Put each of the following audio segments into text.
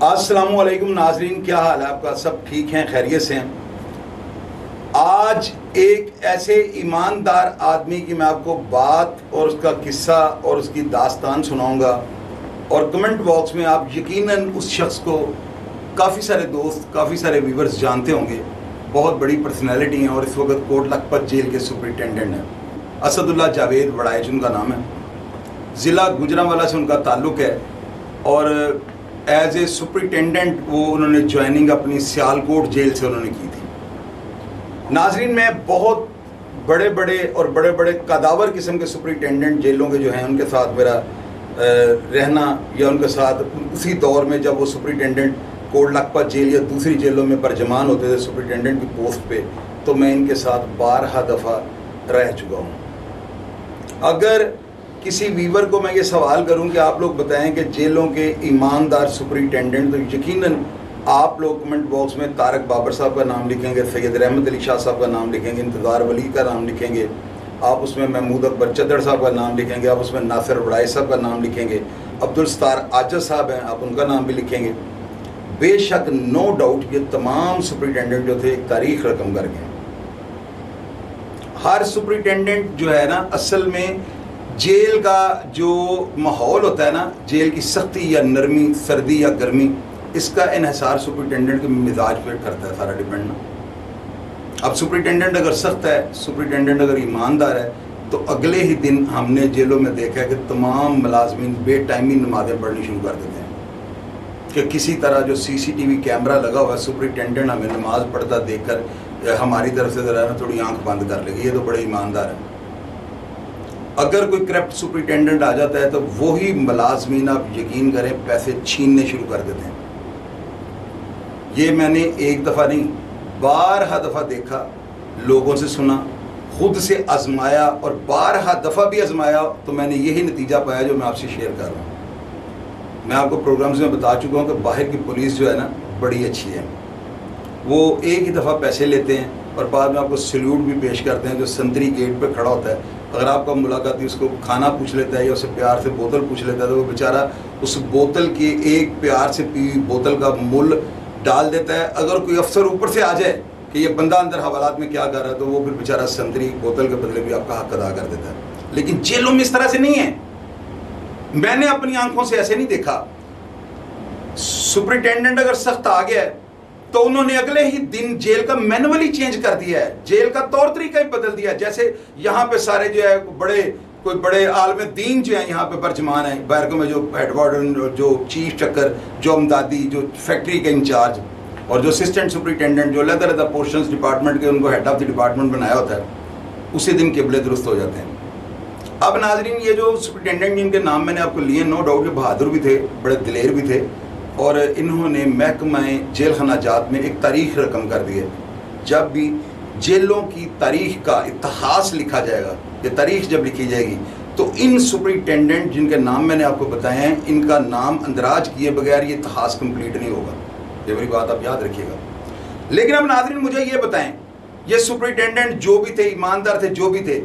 अस्सलामु अलैकुम नाजरीन, क्या हाल है आपका? सब ठीक हैं, खैरियत से हैं। आज एक ऐसे ईमानदार आदमी की मैं आपको बात और उसका किस्सा और उसकी दास्तान सुनाऊंगा और कमेंट बॉक्स में आप यकीनन उस शख्स को काफ़ी सारे दोस्त, काफ़ी सारे व्यूवर्स जानते होंगे। बहुत बड़ी पर्सनैलिटी हैं और इस वक्त कोट लखपत जेल के सुपरिटेंडेंट हैं। असदुल्ला जावेद वड़ाइच उनका नाम है। ज़िला गुजरांवाला से उनका ताल्लुक़ है और एज ए सुपरिटेंडेंट वो उन्होंने ज्वाइनिंग अपनी सियालकोट जेल से उन्होंने की थी। नाजरीन, मैं बहुत बड़े बड़े कदावर किस्म के सुपरिटेंडेंट जेलों के जो हैं उनके साथ मेरा रहना या उनके साथ उसी दौर में जब वो सुपरिटेंडेंट कोट लखपत जेल या दूसरी जेलों में बरजमान होते थे सुपरिटेंडेंट की पोस्ट पे, तो मैं इनके साथ 12 दफ़ा रह चुका हूँ। अगर किसी वीवर को मैं ये सवाल करूं कि आप लोग बताएं कि जेलों के ईमानदार सुपरिटेंडेंट, तो यकीनन आप लोग कमेंट बॉक्स में तारक बाबर साहब का नाम लिखेंगे, सैयद रहमत अली शाह साहब का नाम लिखेंगे, इंतज़ार वली का नाम लिखेंगे, आप उसमें महमूद अकबर चद्दड़ साहब का नाम लिखेंगे, आप उसमें नासिर वड़ाइच साहब का नाम लिखेंगे, अब्दुल सत्तार आजज साहब हैं, आप उनका नाम भी लिखेंगे। बेशक नो डाउट ये तमाम सुपरिटेंडेंट जो थे एक तारीख रकम कर गए। हर सुपरिटेंडेंट जो है ना, असल में जेल का जो माहौल होता है ना, जेल की सख्ती या नरमी, सर्दी या गर्मी, इसका इन्हिसार सुपरिटेंडेंट के मिजाज पे करता है, सारा डिपेंड ना। अब सुपरिटेंडेंट अगर सख्त है, सुपरिटेंडेंट अगर ईमानदार है, तो अगले ही दिन हमने जेलों में देखा है कि तमाम मुलाजमीन बेटाइमी नमाज़ें पढ़नी शुरू कर देते हैं कि किसी तरह जो CCTV कैमरा लगा हुआ है, सुपरिटेंडेंट हमें नमाज पढ़ता देखकर हमारी तरफ से ज़रा ना थोड़ी आंख बंद कर लेगी, ये तो बड़े ईमानदार है। अगर कोई करप्ट सुपरिटेंडेंट आ जाता है तो वही मुलाजमीन, आप यकीन करें, पैसे छीनने शुरू कर देते हैं। ये मैंने एक दफ़ा नहीं 12 दफ़ा देखा, लोगों से सुना, खुद से आजमाया और 12 दफ़ा भी आजमाया, तो मैंने यही नतीजा पाया जो मैं आपसे शेयर कर रहा हूँ। मैं आपको प्रोग्राम्स में बता चुका हूँ कि बाहर की पुलिस जो है ना बड़ी अच्छी है। वो एक ही दफ़ा पैसे लेते हैं और बाद में आपको सल्यूट भी पेश करते हैं। जो संतरी गेट पे खड़ा होता है, अगर आपका मुलाकाती उसको खाना पूछ लेता है या उसे प्यार से बोतल पूछ लेता है, तो वो बेचारा उस बोतल की एक प्यार से पी बोतल का मूल्य डाल देता है। अगर कोई अफसर ऊपर से आ जाए कि ये बंदा अंदर हवालात में क्या कर रहा है, तो वो फिर बेचारा संतरी बोतल के बदले भी आपका हक अदा कर देता है। लेकिन जेलों में इस तरह से नहीं है। मैंने अपनी आंखों से ऐसे नहीं देखा। सुपरिटेंडेंट अगर सख्त आ गया है तो उन्होंने अगले ही दिन जेल का मैनुअल ही चेंज कर दिया है, जेल का तौर तरीका ही बदल दिया है। जैसे यहाँ पे सारे जो है कोई बड़े आलम दीन जो है यहाँ पे बरजमान है, बैरकों में जो हेड वार्डन, जो चीफ चक्कर, जो अमदादी, जो फैक्ट्री के इंचार्ज और जो असिस्टेंट सुपरिटेंडेंट, जो अलग-अलग पोर्शंस डिपार्टमेंट के उनको हेड ऑफ द डिपार्टमेंट बनाया होता है, उसी दिन किबले दुरुस्त हो जाते हैं। अब नाजरीन, ये जो सुपरिटेंडेंट जिनके नाम मैंने आपको लिए, नो डाउट ये बहादुर भी थे, बड़े दिलेर भी थे और इन्होंने महकमा जेल खानाजात में एक तारीख रकम कर दी है। जब भी जेलों की तारीख का इतिहास लिखा जाएगा, ये तारीख जब लिखी जाएगी, तो इन सुपरिटेंडेंट जिनके नाम मैंने आपको बताए हैं, इनका नाम अंदराज किए बगैर ये इतिहास कंप्लीट नहीं होगा। ये मेरी बात आप याद रखिएगा। लेकिन अब नाज़रीन, मुझे ये बताएं, ये सुपरिटेंडेंट जो भी थे, ईमानदार थे, जो भी थे,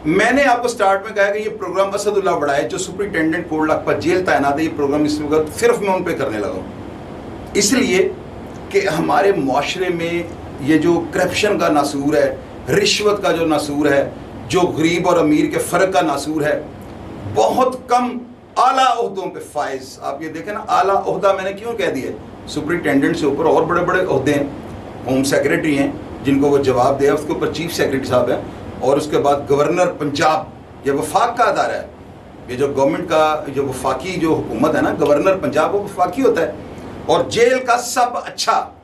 मैंने आपको स्टार्ट में कहा कि ये प्रोग्राम असदुल्ला वड़ाइच जो सुपरिटेंडेंट कोट लखपत जेल तैनात है, ये प्रोग्राम इस वक्त सिर्फ मैं उन पर करने लगा हूँ। इसलिए कि हमारे माशरे में ये जो करप्शन का नासूर है, रिश्वत का जो नासूर है, जो गरीब और अमीर के फ़र्क का नासूर है, बहुत कम आला ओहदों पे फायज। आप ये देखें ना, आला ओहदा मैंने क्यों कह दिया, सुपरिटेंडेंट से ऊपर और बड़े बड़े ओहदे हैं। होम सेक्रेटरी हैं जिनको वो जवाब दे, उसके ऊपर चीफ सेक्रेटरी साहब हैं, और उसके बाद गवर्नर पंजाब, ये वफाक का अदारा है। ये जो गवर्नमेंट का जो वफाकी जो हुकूमत है ना, गवर्नर पंजाब, वो वफाकी होता है। और जेल का सब अच्छा,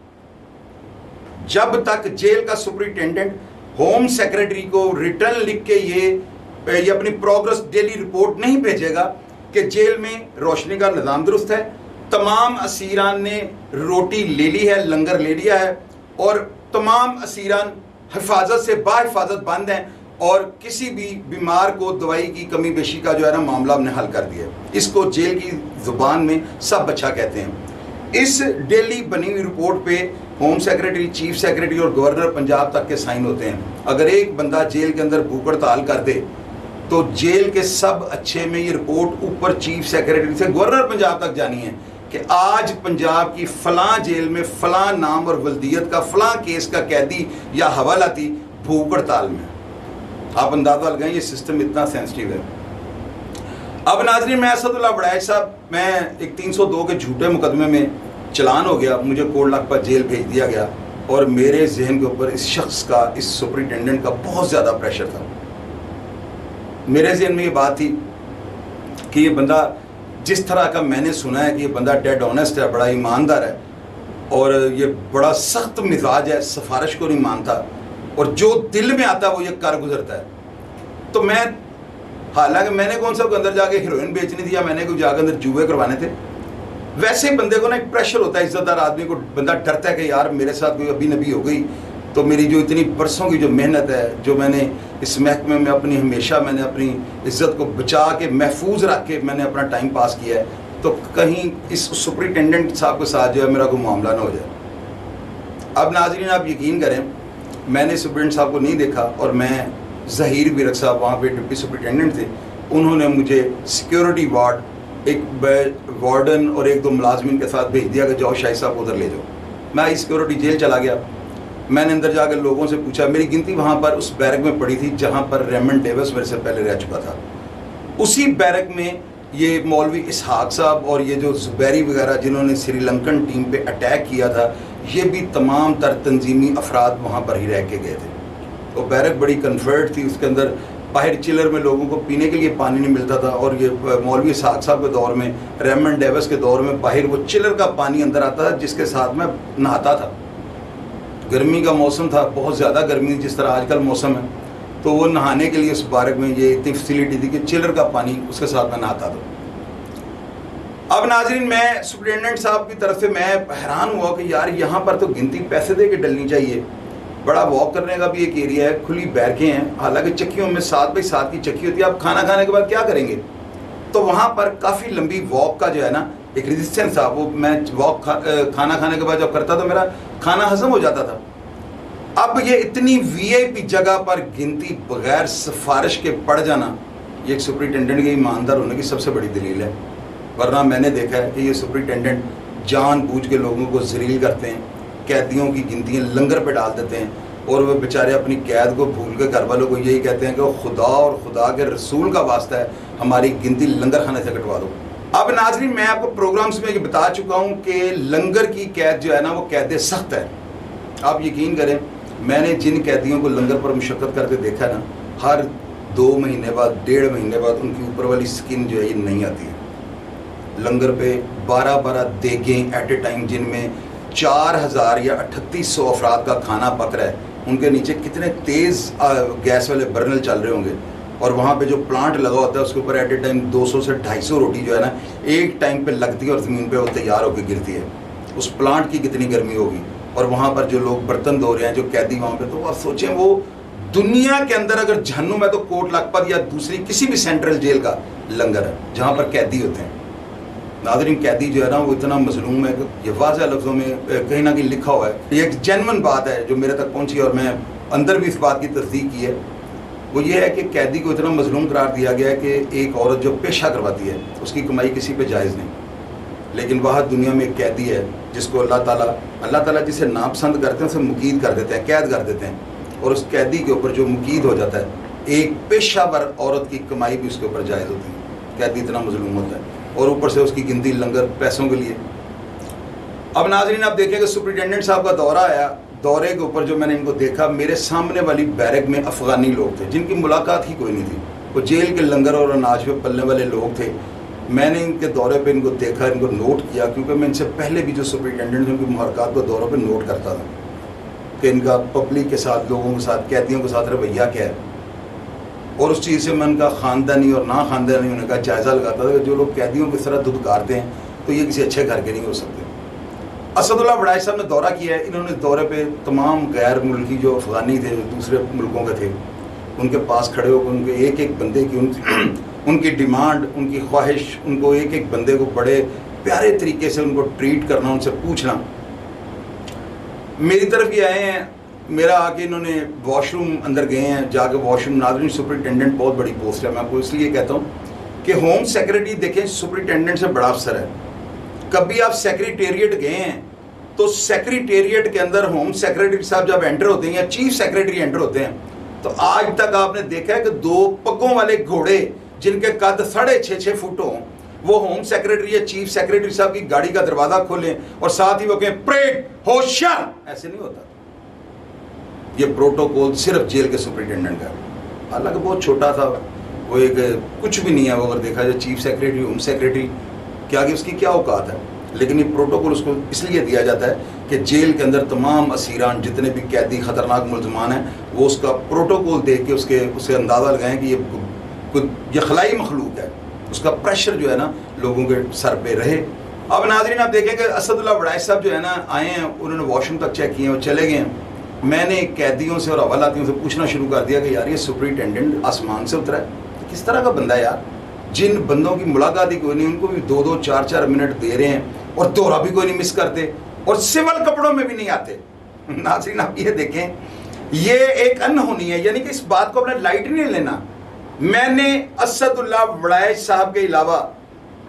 जब तक जेल का सुपरिटेंडेंट होम सेक्रेटरी को रिटर्न लिख के ये अपनी प्रोग्रेस डेली रिपोर्ट नहीं भेजेगा कि जेल में रोशनी का निज़ाम दुरुस्त है, तमाम असीरान ने रोटी ले ली है, लंगर ले लिया है, और तमाम असीरान हिफाजत से बाहिफाजत बंद हैं, और किसी भी बीमार को दवाई की कमी बेशी का जो है ना मामला हमने हल कर दिया। इसको जेल की ज़ुबान में सब अच्छा कहते हैं। इस डेली बनी हुई रिपोर्ट पे होम सेक्रेटरी, चीफ सेक्रेटरी और गवर्नर पंजाब तक के साइन होते हैं। अगर एक बंदा जेल के अंदर भूख हड़ताल कर दे तो जेल के सब अच्छे में ये रिपोर्ट ऊपर चीफ सेक्रेटरी से गवर्नर पंजाब तक जानी है कि आज पंजाब की फलां जेल में फलां नाम और वल्दियत का फलां केस का कैदी या हवालाती भूख हड़ताल में। आप अंदाजा लगाएं ये सिस्टम इतना सेंसिटिव है। अब नाज़रीन, मैं असदुल्लाह बड़ैच साहब, मैं एक 302 के झूठे मुकदमे में चलान हो गया, मुझे कोट लखपत जेल भेज दिया गया और मेरे जहन के ऊपर इस शख्स का, इस सुपरिटेंडेंट का बहुत ज़्यादा प्रेशर था। मेरे जहन में ये बात थी कि ये बंदा, जिस तरह का मैंने सुना है कि ये बंदा डेड ऑनेस्ट है, बड़ा ईमानदार है और ये बड़ा सख्त मिजाज है, सिफारिश को नहीं मानता और जो दिल में आता है वो ये कर गुजरता है। तो मैं, हालांकि मैंने कौन सा अंदर जाके हीरोइन बेचनी थी या मैंने कोई जाकर अंदर जुए करवाने थे, वैसे बंदे को ना एक प्रेशर होता है, इज्जतदार आदमी को, बंदा डरता है कि यार मेरे साथ कोई अभी नबी हो गई तो मेरी जो इतनी बरसों की जो मेहनत है, जो मैंने इस महकमे में अपनी हमेशा मैंने अपनी इज्जत को बचा के महफूज रख के मैंने अपना टाइम पास किया है, तो कहीं इस सुपरिटेंडेंट साहब के साथ जो है मेरा कोई मामला ना हो जाए। अब नाज़रीन, आप यकीन करें, मैंने सुपरिटेंडेंट साहब को नहीं देखा और मैं, ज़हीर विरक साहब वहाँ पे डिप्टी सुपरिटेंडेंट थे, उन्होंने मुझे सिक्योरिटी वार्ड, एक वार्डन और एक दो मुलाजमिन के साथ भेज दिया कि जाओ शाहिद साहब उधर ले जाओ। मैं सिक्योरिटी जेल चला गया। मैंने अंदर जाकर लोगों से पूछा, मेरी गिनती वहाँ पर उस बैरक में पड़ी थी जहाँ पर रेमंड डेविस मेरे से पहले रह चुका था। उसी बैरक में ये मौलवी इसहाक साहब और ये जो जुबैरी वगैरह जिन्होंने श्रीलंकन टीम पे अटैक किया था, ये भी तमाम तर तंजीमी अफराद वहाँ पर ही रह के गए थे। तो बैरक बड़ी कन्फर्ट थी, उसके अंदर बाहर चिलर में लोगों को पीने के लिए पानी नहीं मिलता था और ये मौलवी इसहाक साहब के दौर में, रेमंड डेविस के दौर में बाहर वो चिलर का पानी अंदर आता था जिसके साथ मैं नहाता था। गर्मी का मौसम था, बहुत ज़्यादा गर्मी जिस तरह आजकल मौसम है, तो वो नहाने के लिए उस बारक में ये इतनी फैसिलिटी थी कि चिलर का पानी उसके साथ मैं नहाता था। अब नाज़रीन, मैं सुपरिटेंडेंट साहब की तरफ से मैं हैरान हुआ कि यार यहाँ पर तो गिनती पैसे दे के डलनी चाहिए, बड़ा वॉक करने का भी एक एरिया है, खुली बैरकें हैं, हालांकि चक्कियों में 7 बाई 7 की चक्की होती है। आप खाना खाने के बाद क्या करेंगे, तो वहाँ पर काफ़ी लंबी वॉक का जो है ना एक रेजिस्टेंस था। वो मैं वॉक खाना खाने के बाद जब करता तो मेरा खाना हजम हो जाता था। अब ये इतनी वीआईपी जगह पर गिनती बगैर सिफारिश के पड़ जाना, ये एक सुपरिटेंडेंट के ईमानदार होने की सबसे बड़ी दलील है। वरना मैंने देखा है कि ये सुपरिटेंडेंट जानबूझ के लोगों को जलील करते हैं, कैदियों की गिनतियाँ लंगर पे डाल देते हैं और वे बेचारे अपनी कैद को भूल के घर वालों को यही कहते हैं कि खुदा और खुदा के रसूल का वास्ता है, हमारी गिनती लंगर खाने से कटवा दो। अब नाज़रीन, मैं आपको प्रोग्राम्स में ये बता चुका हूँ कि लंगर की कैद जो है ना वो कैद सख्त है। आप यकीन करें, मैंने जिन कैदियों को लंगर पर मुशक्कत करते देखा ना, हर 2 महीने बाद 1.5 महीने बाद उनकी ऊपर वाली स्किन जो है ये नहीं आती है। लंगर पे 12-12 देगें एट ए टाइम, जिनमें 4000 या 3800 अफराद का खाना पक रहा है, उनके नीचे कितने तेज़ गैस वाले बर्नल चल रहे होंगे और वहाँ पे जो प्लांट लगा होता है उसके ऊपर एट ए टाइम 200 से 250 रोटी जो है ना एक टाइम पे लगती है और ज़मीन पे वो तैयार होकर गिरती है। उस प्लांट की कितनी गर्मी होगी। और वहाँ पर जो लोग बर्तन धो रहे हैं, जो कैदी वहाँ पे, तो आप सोचें वो दुनिया के अंदर अगर जहन्नुम है तो कोट लखपत या दूसरी किसी भी सेंट्रल जेल का लंगर है जहाँ पर कैदी होते हैं। नाज़रीन, कैदी जो है ना वो इतना मजलूम है कि ये वाज़ेह लफ्ज़ों में कहीं ना कहीं लिखा हुआ है। ये एक जेन्युइन बात है जो मेरे तक पहुँची और मैं अंदर भी इस बात की तस्दीक की है। वो ये है कि कैदी को इतना मजलूम करार दिया गया है कि एक औरत जो पेशा करवाती है उसकी कमाई किसी पे जायज़ नहीं, लेकिन वह दुनिया में एक कैदी है जिसको अल्लाह ताला जिसे नापसंद करते हैं उसे मुकीद कर देते हैं, कैद कर देते हैं, और उस कैदी के ऊपर जो मुकीद हो जाता है, एक पेशावर औरत की कमाई भी उसके ऊपर जायज़ होती है। कैदी इतना मजलूम होता है और ऊपर से उसकी गिनती लंगर पैसों के लिए। अब नाज़रीन, आप देखें कि सुपरिटेंडेंट साहब का दौरा आया, दौरे के ऊपर जो मैंने इनको देखा, मेरे सामने वाली बैरक में अफ़गानी लोग थे जिनकी मुलाकात ही कोई नहीं थी। वो जेल के लंगर और अनाज पे पलने वाले लोग थे। मैंने इनके दौरे पे इनको देखा, इनको नोट किया, क्योंकि मैं इनसे पहले भी जो सुपरिटेंडेंट थे उनकी मुहरक़ात को दौरों पे नोट करता था कि इनका पब्लिक के साथ, लोगों के साथ, कैदियों के साथ रवैया क्या है। और उस चीज़ से मैं उनका ख़ानदानी और ना ख़ानदानी होने का जायज़ा लगाता था कि जो लोग कैदियों की तरह धुतकारते हैं तो ये किसी अच्छे घर के नहीं हो सकते। असदुल्लाह बड़ैच साहब ने दौरा किया है। इन्होंने दौरे पे तमाम गैर मुल्की जो अफ़गानी थे, दूसरे मुल्कों के थे, उनके पास खड़े होकर उनके एक एक बंदे की उनकी डिमांड, उनकी ख्वाहिश, उनको एक एक बंदे को बड़े प्यारे तरीके से उनको ट्रीट करना, उनसे पूछना। मेरी तरफ ये आए हैं, मेरा आके इन्होंने वॉशरूम अंदर गए हैं, जाके वॉशरूम, नाज़रीन सुपरिटेंडेंट बहुत बड़ी पोस्ट है, मैं आपको इसलिए कहता हूँ कि होम सेक्रेटरी देखें सुपरिटेंडेंट से बड़ा अफसर है। कभी आप सेक्रेटेरिएट गए हैं तो सेक्रेटेरिएट के अंदर होम सेक्रेटरी साहब जब एंटर होते हैं या चीफ सेक्रेटरी एंटर होते हैं तो आज तक आपने देखा है कि 2 पगों वाले घोड़े जिनके कद 6.5 फुट हों वो होम सेक्रेटरी या चीफ सेक्रेटरी साहब की गाड़ी का दरवाजा खोलें और साथ ही वो कहें परेड होशियार, ऐसे नहीं होता। ये प्रोटोकॉल सिर्फ जेल के सुपरिटेंडेंट का, हालांकि बहुत छोटा था वो, एक कुछ भी नहीं है वो, अगर देखा जाए चीफ सेक्रेटरी होम सेक्रेटरी के आगे उसकी क्या औकात है। लेकिन ये प्रोटोकॉल उसको इसलिए दिया जाता है कि जेल के अंदर तमाम असीरान जितने भी कैदी खतरनाक मुलजमान हैं वो उसका प्रोटोकॉल देख के उससे अंदाज़ा लगाएं कि ये खलाई मखलूक है, उसका प्रेशर जो है ना लोगों के सर पे रहे। अब नाज़रीन आप देखें कि असदुल्ला बड़ाई साहब जो है ना आए हैं, उन्होंने वॉशरूम तक चेक किए और चले गए हैं। मैंने कैदियों से और हवालातियों से पूछना शुरू कर दिया कि यार ये सुपरिटेंडेंट आसमान से उतरा है, तो किस तरह का बंदा है यार, जिन बंदों की मुलाकात ही कोई नहीं उनको भी 2-2 4-4 मिनट दे रहे हैं और दोहरा भी कोई नहीं मिस करते और सिविल कपड़ों में भी नहीं आते। नाज़रीन आप ये देखें, ये एक अनहोनी है, यानी कि इस बात को अपने लाइट नहीं लेना। मैंने असदुल्ला बड़ाई साहब के अलावा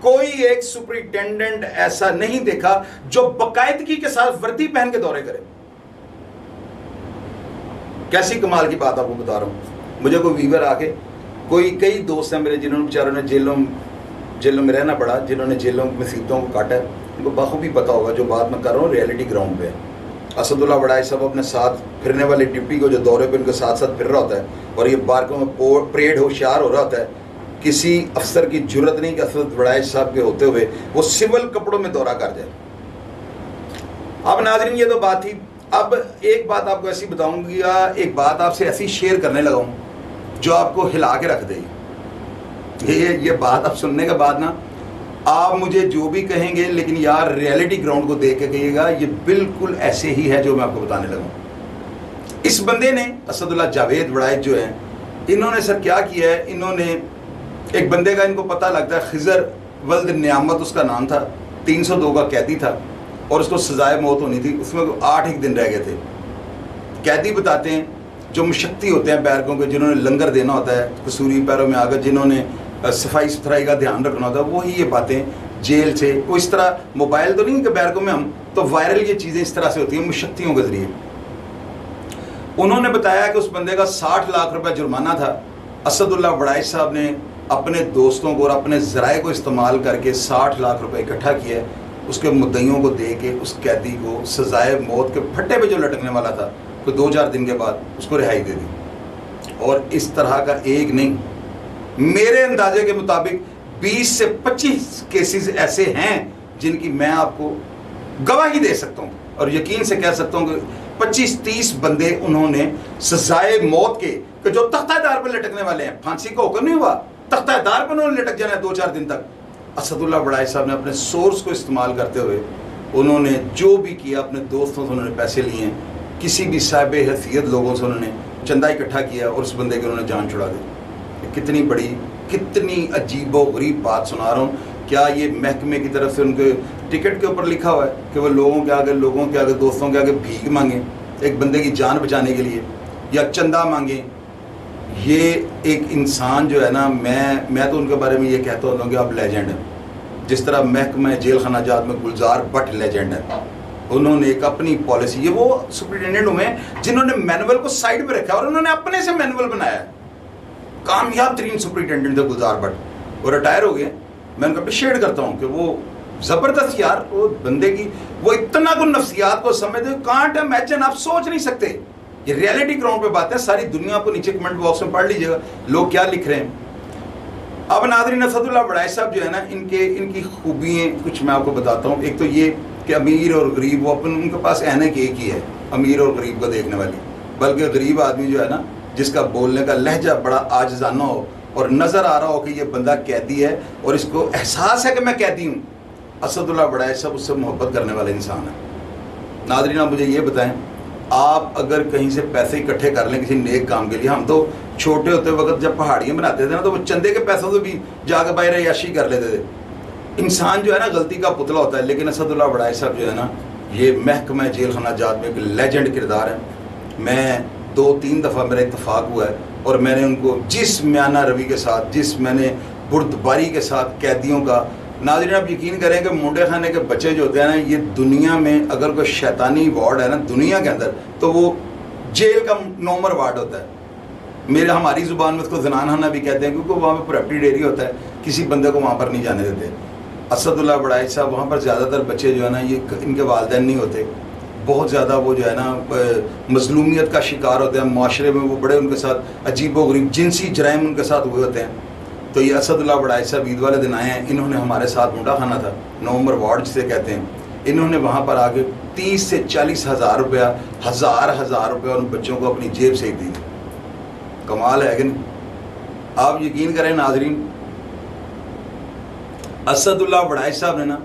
कोई एक सुपरिटेंडेंट ऐसा नहीं देखा जो बाकायदगी के साथ वर्दी पहन के दौरे करे। कैसी कमाल की बात आपको बता रहा हूं। मुझे कोई वीवर आके, कई दोस्त हैं मेरे जिन्होंने बेचारों ने जेलों में रहना पड़ा, जिन्होंने जेलों की मुसीबतों को काटा है, उनको बखूबी पता होगा जो बात मैं कर रहा हूँ रियलिटी ग्राउंड पे। असदुल्ला बड़ाई साहब अपने साथ फिरने वाले डिप्टी को जो दौरे पे उनके साथ साथ फिर रहा होता है और ये बारकों में परेड होशियार हो रहा होता है, किसी अफसर की जुर्रत नहीं कि असदुल्ला बड़ाई साहब के होते हुए वो सिविल कपड़ों में दौरा कर जाए। अब नाज़रीन ये तो बात थी। अब एक बात आपको ऐसी बताऊंगी या एक बात आपसे ऐसी शेयर करने लगा हूं जो आपको हिला के रख देगी। ये बात आप सुनने के बाद ना आप मुझे जो भी कहेंगे, लेकिन यार रियलिटी ग्राउंड को देख के कहिएगा ये बिल्कुल ऐसे ही है जो मैं आपको बताने लगा हूं। इस बंदे ने असदुल्ला जावेद बड़ाई जो है, इन्होंने सर क्या किया है, इन्होंने एक बंदे का इनको पता लगता है, खिजर वल्द नियामत उसका नाम था, 302 का कैदी था और उसको सजाए मौत होनी थी, उसमें 8 एक दिन रह गए थे। कैदी बताते हैं जो मुशक्ति होते हैं बैरकों के, जिन्होंने लंगर देना होता है कसूरी पैरों में आकर, जिन्होंने सफाई सुथराई का ध्यान रखना होता है, वही ये बातें जेल से, वो इस तरह मोबाइल तो नहीं कि बैरकों में हम तो वायरल ये चीज़ें इस तरह से होती हैं मुशक्तियों के जरिए। उन्होंने बताया कि उस बंदे का 60 लाख रुपए जुर्माना था। असदुल्ला बड़ाई साहब ने अपने दोस्तों को और अपने ज़राए को इस्तेमाल करके 60 लाख रुपए इकट्ठा किया, उसके मुद्दइयों को दे के उस कैदी को सजाए मौत के फट्टे पे जो लटकने वाला था तो 2-4 दिन के बाद उसको रिहाई दे दी। और इस तरह का एक नहीं, मेरे अंदाजे के मुताबिक 20 से 25 केसेस ऐसे हैं जिनकी मैं आपको गवाही दे सकता हूँ और यकीन से कह सकता हूँ कि 25-30 बंदे उन्होंने सजाए मौत के जो तख्तादार पर लटकने वाले हैं, फांसी का हुक्म नहीं हुआ, तख्तादार पर उन्होंने लटक जाना है 2-4 दिन तक। असदुल्ला बड़ाई साहब ने अपने सोर्स को इस्तेमाल करते हुए उन्होंने जो भी किया, अपने दोस्तों से उन्होंने पैसे लिए, किसी भी साहिब हैसियत लोगों से उन्होंने चंदा इकट्ठा किया और उस बंदे की उन्होंने जान छुड़ा दी। कितनी बड़ी, कितनी अजीबो गरीब बात सुना रहा हूँ। क्या ये महकमे की तरफ से उनके टिकट के ऊपर लिखा हुआ है कि वो लोगों के आगे दोस्तों के आगे भीख मांगे एक बंदे की जान बचाने के लिए या चंदा मांगे? ये एक इंसान जो है ना, मैं तो उनके बारे में ये कहता हूँ कि आप लेजेंड हैं। जिस तरह महकमा जेल खाना जात में गुलजार भट्ट लेजेंड है, उन्होंने एक अपनी पॉलिसी, ये वो सुपरिटेंडेंट हुए जिन्होंने मैनुअल को साइड पे रखा और उन्होंने अपने से मैनुअल बनाया है। कामयाब तरीन सुपरिटेंडेंट थे गुलजार भट्ट, वो रिटायर हो गए। मैं उनका अप्रिशिएट करता हूँ कि वो ज़बरदस्त यार, वो बंदे की वो इतना को नफ्सियात को समझते, कांट इमेजिन, आप सोच नहीं सकते। ये रियलिटी ग्राउंड पे बात है, सारी दुनिया को नीचे कमेंट बॉक्स में पढ़ लीजिएगा लोग क्या लिख रहे हैं। अब नाज़रीन असदुल्ला बड़ाई साहब जो है ना, इनकी खूबियाँ कुछ मैं आपको बताता हूँ। एक तो ये कि अमीर और गरीब, वो उनके पास ऐनक एक ही है, अमीर और गरीब को देखने वाली। बल्कि गरीब आदमी जो है ना, जिसका बोलने का लहजा बड़ा आजिज़ाना हो और नज़र आ रहा हो कि ये बंदा कैदी है और इसको एहसास है कि मैं कैदी हूँ, असदुल्ला बड़ाई साहब उससे मोहब्बत करने वाला इंसान है। नाज़रीन आप मुझे ये बताएं, आप अगर कहीं से पैसे इकट्ठे कर लें किसी नेक काम के लिए, हम तो छोटे होते वक्त जब पहाड़ियाँ बनाते थे ना, तो वो चंदे के पैसों से भी जाकर बाहर अय्याशी कर लेते थे। इंसान जो है ना गलती का पुतला होता है, लेकिन असदुल्ला बड़ाई साहब जो है ना, ये महकमा जेल खाना जात में एक लेजेंड किरदार है। मैं 2-3 दफ़ा मेरा इत्तफाक हुआ है और मैंने उनको जिस म्याना रवि के साथ, जिस मैंने बुर्दबारी के साथ कैदियों का नाज़रीन आप यकीन करें कि मुंडे खाने के बच्चे जो होते हैं ना, ये दुनिया में अगर कोई शैतानी वार्ड है ना दुनिया के अंदर, तो वो जेल का नंबर वार्ड होता है। हमारी ज़ुबान में उसको जनानखाना भी कहते हैं, क्योंकि वहाँ पर प्रॉपर्टी डेयरी होता है, किसी बंदे को वहाँ पर नहीं जाने देते। असदुल्ला बड़ाई साहब, वहाँ पर ज़्यादातर बच्चे जो है ना, ये इनके वालिदैन नहीं होते, बहुत ज़्यादा वो जो है ना मजलूमियत का शिकार होते हैं माशरे में, वो बड़े उनके साथ अजीबोगरीब जिनसी जराइम उनके साथ हुए होते हैं। तो ये असदुल्ला बड़ाई साहब ईद वाले दिन आए हैं, इन्होंने हमारे साथ मुंडा खाना था, नवंबर वार्ड जिसे कहते हैं, इन्होंने वहाँ पर आके 30 से 40 हज़ार रुपया, हज़ार रुपया उन बच्चों को अपनी जेब से ही दी। कमाल है कि नहीं? आप यकीन करें नाजरीन, असदुल्ला बड़ाई साहब ने ना,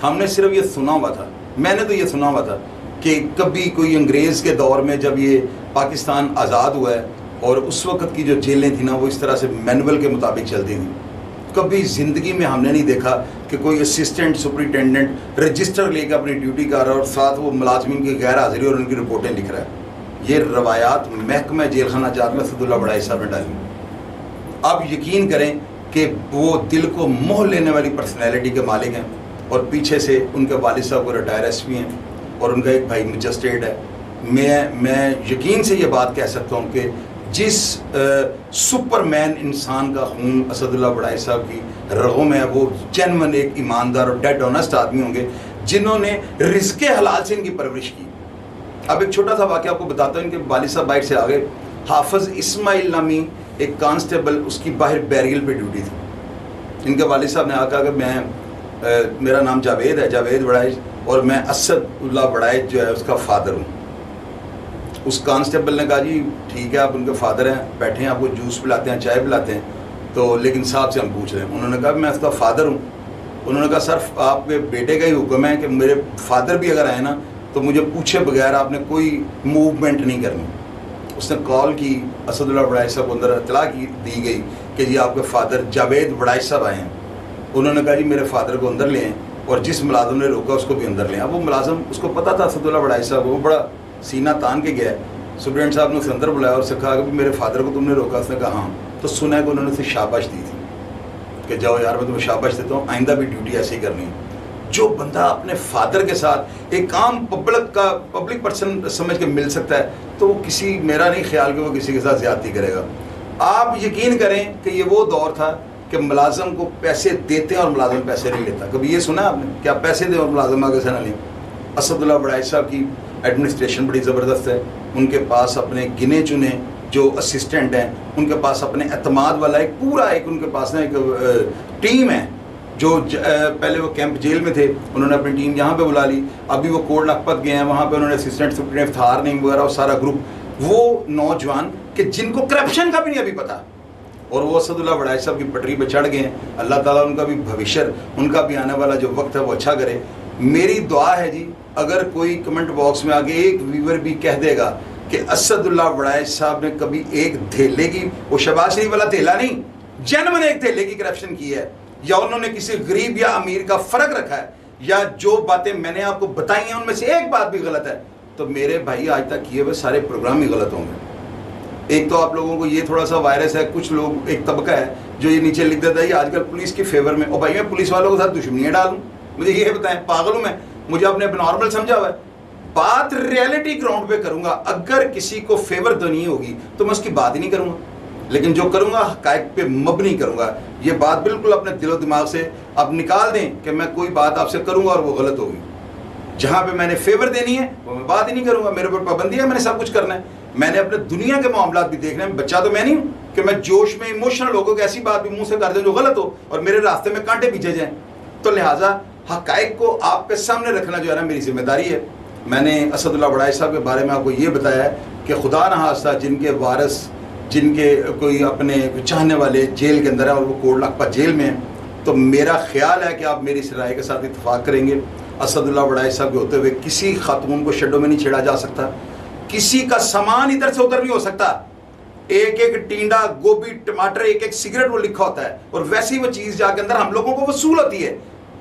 हमने सिर्फ ये सुना हुआ था, मैंने तो ये सुना हुआ था कि कभी कोई अंग्रेज़ के दौर में जब ये पाकिस्तान आज़ाद हुआ है और उस वक़्त की जो जेलें थी ना, वो इस तरह से मैनुअल के मुताबिक चलती थी। कभी ज़िंदगी में हमने नहीं देखा कि कोई असिस्टेंट सुपरिटेंडेंट रजिस्टर लेकर अपनी ड्यूटी कर रहा है और साथ वो मुलाजमीन की गैर हाज़िरी और उनकी रिपोर्टें लिख रहा है। ये रवायात महकमा जेल खाना जात में असदुल्ला बड़ाई साहब ने डाली। अब यकीन करें कि वो दिल को मोह लेने वाली पर्सनैलिटी के मालिक हैं, और पीछे से उनके वालिद साहब को रिटायर एसपी हैं और उनका एक भाई मजिस्ट्रेट है। मैं यकीन से ये बात कह सकता हूँ कि जिस सुपरमैन इंसान का खून असदुल्ला बड़ाई साहब की रगों में है, वो जेन्युइन एक ईमानदार और डेड ऑनेस्ट आदमी होंगे जिन्होंने रिज़्क़े हलाल से इनकी परवरिश की। अब एक छोटा सा वाक़या आपको बताता हूँ। इनके वालिद साहब बाइक से आ गए, हाफिज़ इस्माइल नामी एक कांस्टेबल, उसकी बाहर बैरियल पे ड्यूटी थी। इनके वालिद साहब ने आकर कि मेरा नाम जावेद है, जावेद बड़ाई, और मैं असदुल्ला बड़ाई जो है उसका फ़ादर हूँ। उस कांस्टेबल ने कहा जी ठीक है, आप उनके फादर हैं, बैठे हैं, आपको जूस पिलाते हैं, चाय पिलाते हैं, तो लेकिन साहब से हम पूछ रहे हैं। उन्होंने कहा मैं उसका फ़ादर हूँ। उन्होंने कहा सर आपके बेटे का ही हुक्म है कि मेरे फादर भी अगर आए ना तो मुझे पूछे बगैर आपने कोई मूवमेंट नहीं करनी। उसने कॉल की, असदुल्ला बड़ाई साहब को अंदर इतला की दी गई कि जी आपके फादर जावेद बड़ाई साहब आए हैं। उन्होंने कहा जी मेरे फादर को अंदर लें, और जिस मुलाजिम ने रोका उसको भी अंदर लें। अब वो मुलाजिम, उसको पता था असदुल्ला बड़ाई साहब, वो बड़ा सीना तान के गया है। सुप्रीडेंट साहब ने उसे अंदर बुलाया और उससे कहा कि मेरे फादर को तुमने रोका? उसने कहा हाँ। तो सुना है कि उन्होंने उसे शाबाश दी थी कि जाओ यार मैं तुम्हें शाबाश देता हूँ, आइंदा भी ड्यूटी ऐसे ही करनी है। जो बंदा अपने फादर के साथ एक आम पब्लिक पर्सन समझ के मिल सकता है, तो वो किसी, मेरा नहीं ख्याल कि वो किसी के साथ ज़्यादती करेगा। आप यकीन करें कि ये वो दौर था कि मुलाजिम को पैसे देते हैं और मुलाजिम पैसे नहीं लेता। कभी ये सुना आपने कि आप पैसे दें और मुलाजिम आगे से ना लें? असदुल्ला बड़ाई साहब की एडमिनिस्ट्रेशन बड़ी ज़बरदस्त है। उनके पास अपने गिने चुने जो असिस्टेंट हैं, उनके पास अपने एतमाद वाला एक पूरा एक उनके पास ना एक टीम है। जो पहले वो कैंप जेल में थे, उन्होंने अपनी टीम यहाँ पे बुला ली। अभी वो कोट लखपत गए हैं, वहाँ पे उन्होंने असिस्टेंट सुप्रीडेंट थार नहीं वगैरह, सारा ग्रुप, वो नौजवान कि जिनको करप्शन का भी नहीं अभी पता, और वो असदुल्ला बड़ाई साहब की पटरी पे चढ़ गए हैं। अल्लाह ताला उनका भी भविष्य, उनका भी आने वाला जो वक्त है वो अच्छा करे। मेरी दुआ है जी, अगर कोई कमेंट बॉक्स में आगे एक व्यूवर भी कह देगा कि असदुल्ला बड़ाई साहब ने कभी एक धेले की, वो शहबाज शरीफ वाला धेला नहीं, जेन्युइन एक धेले की करप्शन की है, या उन्होंने किसी गरीब या अमीर का फर्क रखा है, या जो बातें मैंने आपको बताई हैं उनमें से एक बात भी गलत है, तो मेरे भाई आज तक किए हुए सारे प्रोग्राम ही गलत होंगे। एक तो आप लोगों को ये थोड़ा सा वायरस है, कुछ लोग, एक तबका है जो ये नीचे लिख देता है ये आजकल पुलिस के फेवर में, और भाई मैं पुलिस वालों के साथ दुश्मनियाँ डालूँ? मुझे ये बताएं, पागल हूँ मैं? मुझे अपने नॉर्मल समझा हुआ है? बात रियलिटी ग्राउंड पे करूंगा। अगर किसी को फेवर तो नहीं होगी तो मैं उसकी बात ही नहीं करूंगा, लेकिन जो करूंगा हकायक पे मबनी करूंगा। ये बात बिल्कुल अपने दिलो दिमाग से अब निकाल दें कि मैं कोई बात आपसे करूंगा और वो गलत होगी। जहां पे मैंने फेवर देनी है वो मैं बात ही नहीं करूंगा। मेरे ऊपर पाबंदी है, मैंने सब कुछ करना है, मैंने अपने दुनिया के मामलात भी देखने हैं। बच्चा तो मैं नहीं हूँ कि मैं जोश में इमोशनल होकर ऐसी बात भी मुंह से कर दूं जो गलत हो और मेरे रास्ते में कांटे पीछे जाएं। तो लिहाजा हकायक को आपके सामने रखना जो है ना मेरी जिम्मेदारी है। मैंने असदुल्ला बड़ाई साहब के बारे में आपको ये बताया है कि खुदा न खास्ता जिनके वारिस, जिनके कोई अपने चाहने वाले जेल के अंदर है और वो कोट लखपत जेल में है, तो मेरा ख्याल है कि आप मेरी इस राय के साथ इत्तेफाक करेंगे। असदुल्ला बड़ाई साहब के होते हुए किसी खातून को शेडो में नहीं छेड़ा जा सकता, किसी का सामान इधर से उधर नहीं हो सकता। एक एक टींडा, गोभी, टमाटर, एक एक सिगरेट वो लिखा होता है, और वैसी वो चीज़ जाके अंदर हम लोगों को वसूल होती है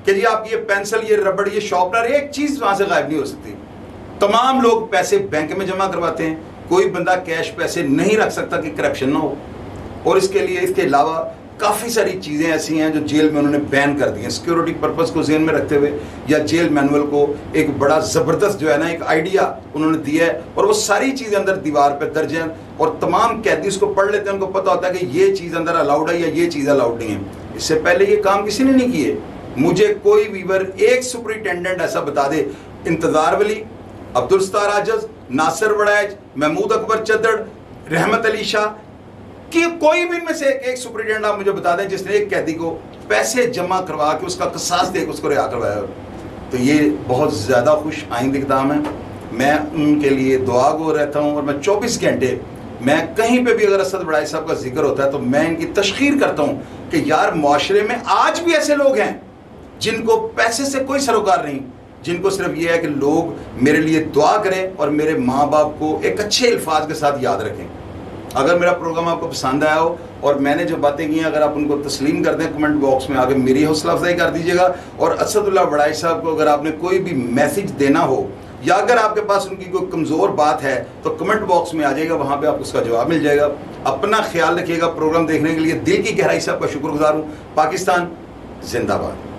कि जी आप ये पेंसिल, ये रबड़, ये शॉर्पनर, एक चीज़ वहाँ से गायब नहीं हो सकती। तमाम लोग पैसे बैंक में जमा करवाते हैं, कोई बंदा कैश पैसे नहीं रख सकता कि करप्शन ना हो। और इसके लिए, इसके अलावा काफ़ी सारी चीज़ें ऐसी हैं जो जेल में उन्होंने बैन कर दी हैं, सिक्योरिटी पर्पस को ज़हन में रखते हुए, या जेल मैनुअल को एक बड़ा ज़बरदस्त जो है ना एक आइडिया उन्होंने दिया है, और वो सारी चीज़ें अंदर दीवार पे दर्ज हैं, और तमाम कैदी उसको पढ़ लेते हैं, उनको पता होता है कि ये चीज़ अंदर अलाउड है या ये चीज़ अलाउड नहीं है। इससे पहले ये काम किसी ने नहीं किए। मुझे कोई वीवर एक सुपरिटेंडेंट ऐसा बता दे, इंतज़ार वली, अब्दुल सत्तार आजज, नासिर वड़ैच, महमूद अकबर चद्दड़, रहमत अली शाह, कि कोई भी इनमें से एक सुपरिटेंडेंट आप मुझे बता दें जिसने एक कैदी को पैसे जमा करवा के उसका कसास दे के उसको रिहा करवाया। तो ये बहुत ज़्यादा खुश आइंद इक़दाम है। मैं उनके लिए दुआ गो रहता हूँ, और मैं 24 घंटे मैं कहीं पे भी अगर असद वड़ाई साहब का जिक्र होता है तो मैं इनकी तशखीर करता हूँ कि यार मुआशरे में आज भी ऐसे लोग हैं जिनको पैसे से कोई सरोकार नहीं, जिनको सिर्फ ये है कि लोग मेरे लिए दुआ करें और मेरे माँ बाप को एक अच्छे अल्फाज के साथ याद रखें। अगर मेरा प्रोग्राम आपको पसंद आया हो और मैंने जो बातें की हैं अगर आप उनको तस्लीम कर दें, कमेंट बॉक्स में आके मेरी हौसला अफजाई कर दीजिएगा। और असदुल्लाह वड़ाई साहब को अगर आपने कोई भी मैसेज देना हो, या अगर आपके पास उनकी कोई कमज़ोर बात है, तो कमेंट बॉक्स में आ जाएगा, वहाँ पे आपको उसका जवाब मिल जाएगा। अपना ख्याल रखिएगा। प्रोग्राम देखने के लिए दिल की गहराई से आपका शुक्रगुजार हूँ। पाकिस्तान जिंदाबाद।